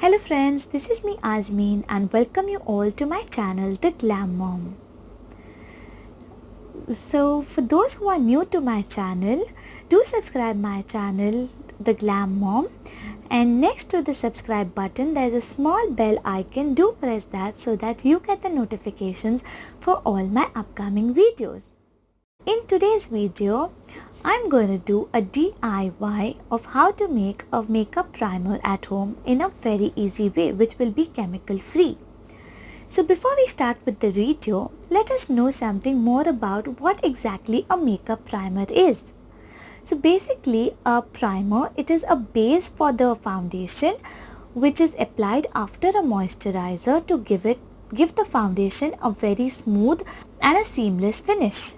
Hello friends, this is me Azmeen and welcome you all to my channel The Glam Mom. So for those who are new to my channel, do subscribe my channel The Glam Mom, and next to the subscribe button there is a small bell icon. Do press that so that you get the notifications for all my upcoming videos. In today's video, I'm going to do a DIY of how to make a makeup primer at home in a very easy way, which will be chemical free. So before we start with the video, let us know something more about what exactly a makeup primer is. So basically a primer, it is a base for the foundation which is applied after a moisturizer to give the foundation a very smooth and a seamless finish.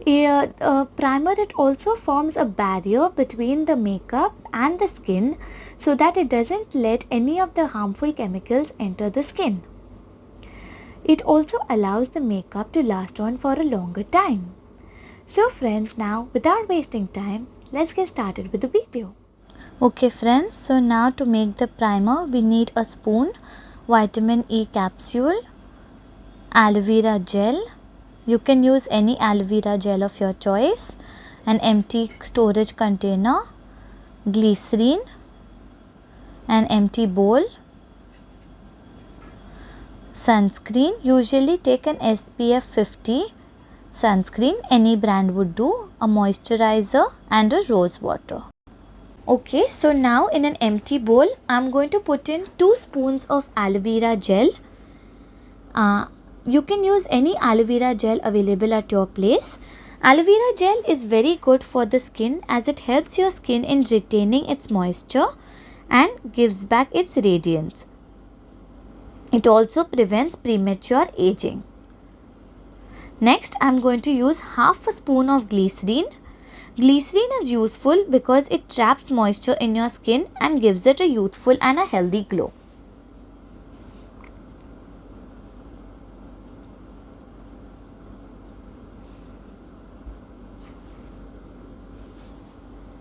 A primer, it also forms a barrier between the makeup and the skin so that it doesn't let any of the harmful chemicals enter the skin. It also allows the makeup to last on for a longer time. So friends, now without wasting time, let's get started with the video. Okay friends, so now to make the primer we need a spoon, vitamin E capsule, aloe vera gel. You can use any aloe vera gel of your choice, an empty storage container, glycerin, an empty bowl, sunscreen. Usually take an SPF 50 sunscreen, any brand would do, a moisturizer and a rose water. Okay, so now in an empty bowl I'm going to put in 2 spoons of aloe vera gel. You can use any aloe vera gel available at your place. Aloe vera gel is very good for the skin as it helps your skin in retaining its moisture and gives back its radiance. It also prevents premature aging. Next, I am going to use half a spoon of glycerin. Glycerin is useful because it traps moisture in your skin and gives it a youthful and a healthy glow.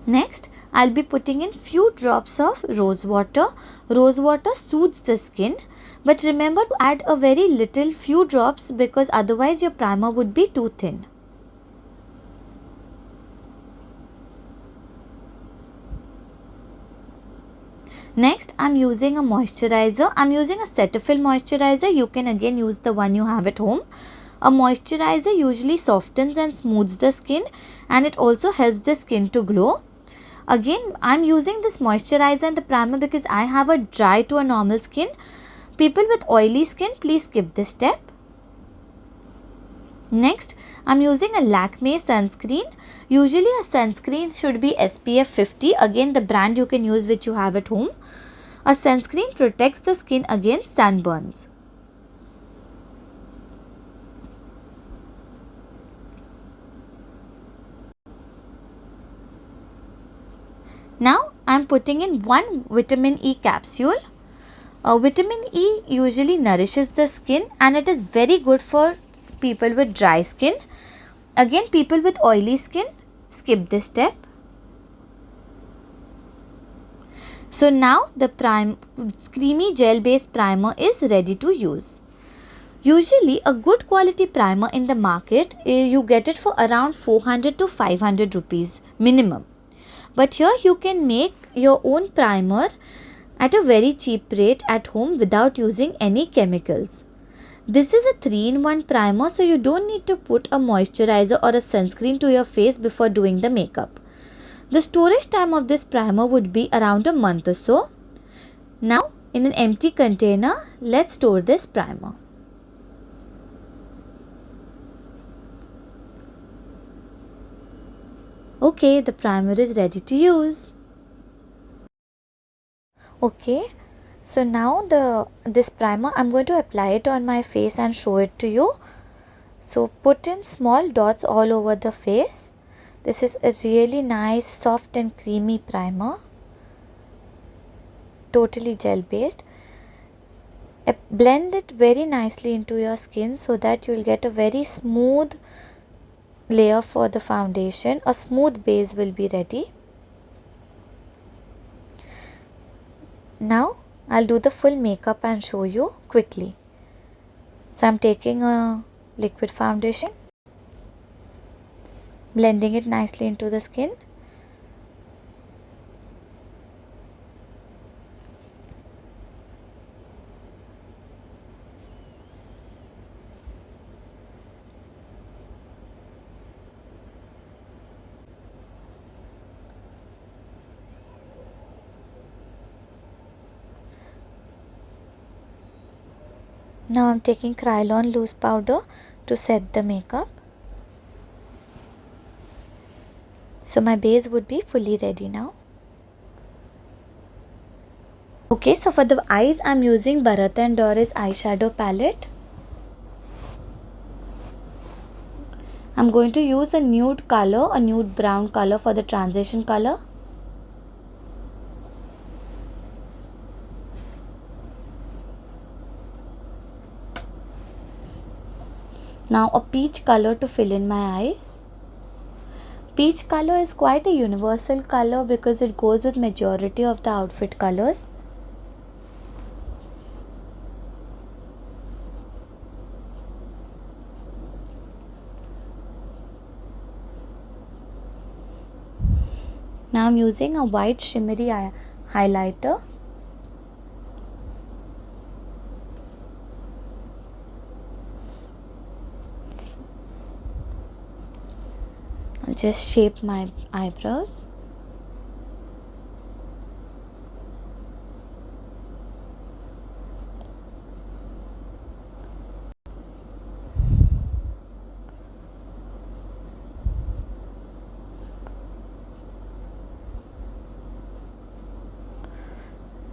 Next, I'll be putting in few drops of rose water. Rose water soothes the skin, but remember to add a very little, few drops, because otherwise your primer would be too thin. Next, I'm using a moisturizer. I'm using a Cetaphil moisturizer. You can again use the one you have at home. A moisturizer usually softens and smooths the skin, and it also helps the skin to glow. Again, I'm using this moisturizer and the primer because I have a dry to a normal skin. People with oily skin, please skip this step. Next, I'm using a Lakme sunscreen. Usually a sunscreen should be SPF 50. Again, the brand you can use which you have at home. A sunscreen protects the skin against sunburns. Now I am putting in 1 vitamin E capsule. Vitamin E usually nourishes the skin and it is very good for people with dry skin. Again, people with oily skin, skip this step. So now the creamy gel based primer is ready to use. Usually a good quality primer in the market, you get it for around 400 to 500 rupees minimum. But here you can make your own primer at a very cheap rate at home without using any chemicals. This is a 3-in-1 primer, so you don't need to put a moisturizer or a sunscreen to your face before doing the makeup. The storage time of this primer would be around a month or so. Now in an empty container, let's store this primer. Okay, the primer is ready to use. Okay, so now this primer, I'm going to apply it on my face and show it to you. So put in small dots all over the face. This is a really nice, soft and creamy primer. Totally gel based. Blend it very nicely into your skin so that you will get a very smooth layer for the foundation. A smooth base will be ready. Now I'll do the full makeup and show you quickly. So I'm taking a liquid foundation, blending it nicely into the skin. Now I'm taking Kryolan loose powder to set the makeup. So my base would be fully ready now. Okay, so for the eyes I'm using Bharat and Doris eyeshadow palette. I'm going to use a nude color, a nude brown color for the transition color. Now a peach color to fill in my eyes. Peach color is quite a universal color because it goes with majority of the outfit colors. Now I'm using a white shimmery highlighter. I'll just shape my eyebrows.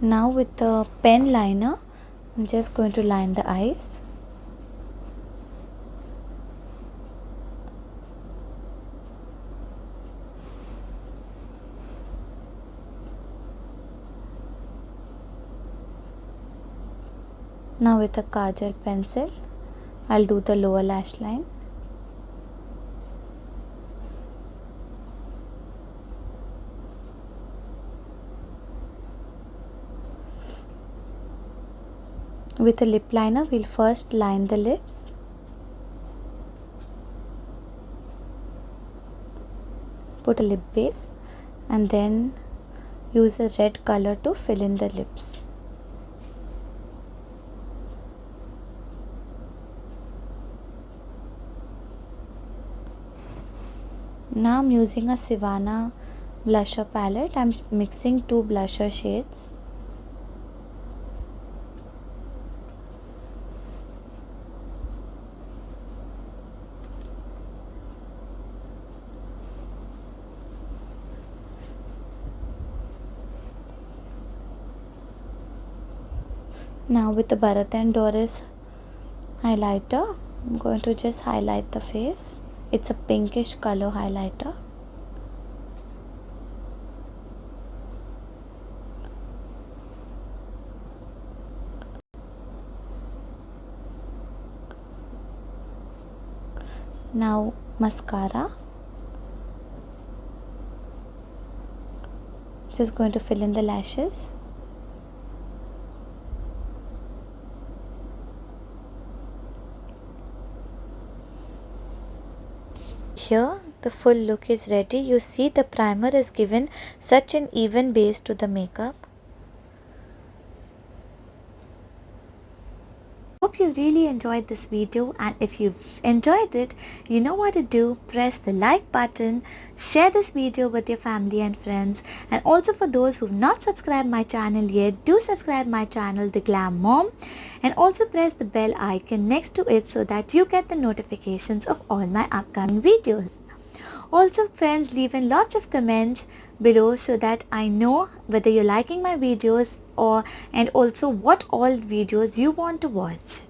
Now with the pen liner, I'm just going to line the eyes. Now with a kajal pencil, I'll do the lower lash line. With a lip liner, we'll first line the lips. Put a lip base and then use a red color to fill in the lips. Now I'm using a Sivana blusher palette. I'm mixing two blusher shades. Now with the Bharat and Doris highlighter, I'm going to just highlight the face. It's a pinkish color highlighter. Now mascara. Just going to fill in the lashes. Here the full look is ready. You see the primer is given such an even base to the makeup. Hope you really enjoyed this video, and if you've enjoyed it, you know what to do. Press the like button, share this video with your family and friends, and also for those who've not subscribed my channel yet, do subscribe my channel The Glam Mom, and also press the bell icon next to it so that you get the notifications of all my upcoming videos. Also friends, leave in lots of comments below so that I know whether you're liking my videos and also what all videos you want to watch.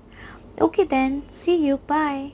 Okay then, see you, bye.